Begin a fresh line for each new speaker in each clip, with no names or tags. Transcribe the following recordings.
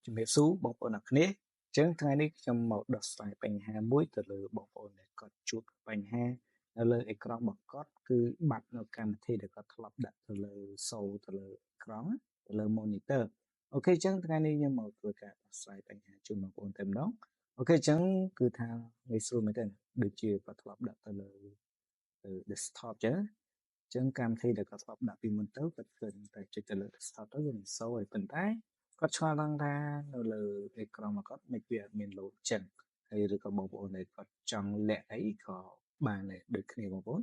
ជំរាបសួរបងប្អូនអរគ្នាអញ្ចឹងថ្ងៃនេះខ្ញុំមកដោះស្រាយបញ្ហាមួយទៅលើបងប្អូនដែលគាត់ជួបបញ្ហានៅលើអេក្រង់របស់គាត់គឺបាត់នៅកម្មវិធីដែលគាត់ធ្លាប់ដាក់ទៅលើទៅលើអេក្រង់ទៅលើ monitor អូខេអញ្ចឹងថ្ងៃនេះខ្ញុំមកធ្វើការដោះស្រាយបញ្ហាជូនបងប្អូនតែម្ដងអូខេអញ្ចឹងគឺថាងាយស្រួលមែនទែនដូចជាគាត់ធ្លាប់ដាក់ទៅលើ desktop ចឹងកម្មវិធីដែលគាត់ធ្លាប់ដាក់ពីមុនទៅគាត់ឃើញតែចុចទៅលើ desktop ទៅវាមិនសូវហើយប៉ុន្តែគាត់ឆ្ងល់ដឹងថានៅលើអេក្រង់របស់គាត់មិនវាអត់មាន load ចឹងហើយឬក៏បងប្អូនដែលគាត់ចង់លាក់អីក៏បានដែរដូចគ្នាបងប្អូន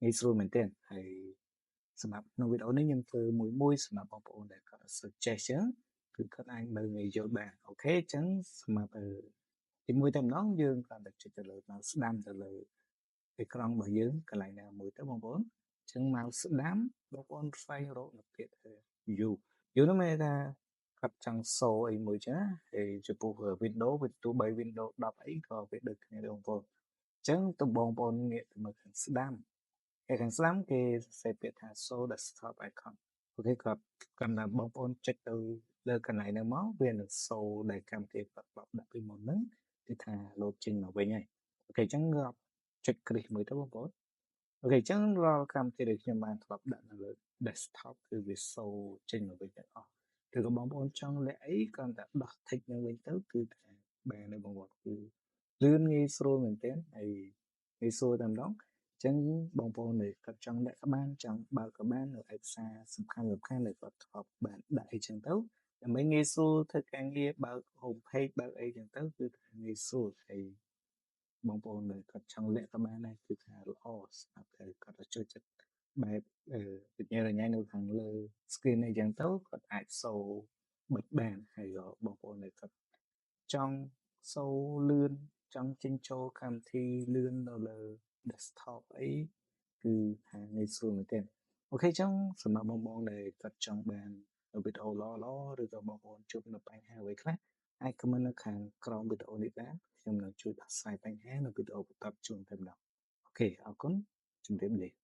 ងាយស្រួលមែនទែនហើយសម្រាប់ក្នុងវីដេអូនេះខ្ញុំធ្វើមួយសម្រាប់បងប្អូនដែលគាត់អត់សូវចេះចឹងគឺគាត់អាចមើលងាយយល់បានអូខេអញ្ចឹងសម្រាប់ទីមួយតែម្ដងយើងគ្រាន់តែចុចទៅលើស្ដាំទៅលើអេក្រង់របស់យើងកន្លែងណាមួយទៅបងប្អូនអញ្ចឹងមកស្ដាំបងប្អូនស្វែងរកនៅពាក្យថា view នោះមានថាគាត់ចង់សូអីមួយចឹងណាហើយចំពោះ Windows វាទោះបី Windows 10អីក៏វាដូចគ្នាដែរបងប្អូនអញ្ចឹងទៅបងប្អូនងាកទៅមើលខាងស្ដាំហើយខាងស្ដាំគេសរសេរពាក្យថា show desktop icon អូខេគាត់កាន់តែបងប្អូនចុចទៅលើកន្លែងហ្នឹងមកវានឹង show ដែលកម្មវិធីគាត់ដាក់ពីមុនហ្នឹងគឺថា load ចេញមកវិញហើយអូខេអញ្ចឹងរាប់ចុចគ្រីសមួយទៅបងប្អូនអូខេអញ្ចឹងរាល់កម្មវិធីដែលខ្ញុំបានធ្លាប់ដាក់នៅលើ desktop គឺវា show ចេញមកវិញទាំងអស់ឬក៏បងប្អូនចង់លាក់អីគ្រាន់តែដោះ tick នឹងវិញទៅគឺថាបានហើយបងប្អូនគឺលឿនងាយស្រួលមែនទែនហើយងាយស្រួលតែម្ដងអញ្ចឹងបងប្អូនដែលគាត់ចង់លាក់ក៏បានចង់បើកក៏បាននៅឯកសារសំខាន់ដែលគាត់ធ្លាប់បានដាក់អីចឹងទៅដើម្បីងាយស្រួលធ្វើការងារបើក home page បើកអីចឹងទៅគឺថាងាយស្រួលហើយបងប្អូនដែលគាត់ចង់លាក់ក៏បានដែរគឺថាល្អស្រាប់តែគាត់ចូលចិត្តបែបវិញ្ញាណរញ៉ៃនៅខាងលើ screen អីចឹងទៅគាត់អាចសូបិទបានហើយបងប្អូនដែលគាត់ចង់សូលឿនចង់ចេញចូលកម្មវិធីលឿននៅលើ desktop អីគឺថាងាយស្រួលមែនទែនអូខេអញ្ចឹងសម្រាប់បងប្អូនដែលគាត់ចង់បានវីដេអូល្អៗឬក៏បងប្អូនជួបនៅបញ្ហាអ្វីខ្លះអាច comment នៅខាងក្រោមវីដេអូនេះបានខ្ញុំនឹងជួយដោះស្រាយបញ្ហានៅវីដេអូបន្តជូនតែម្ដងអូខេអរគុណជម្រាបលា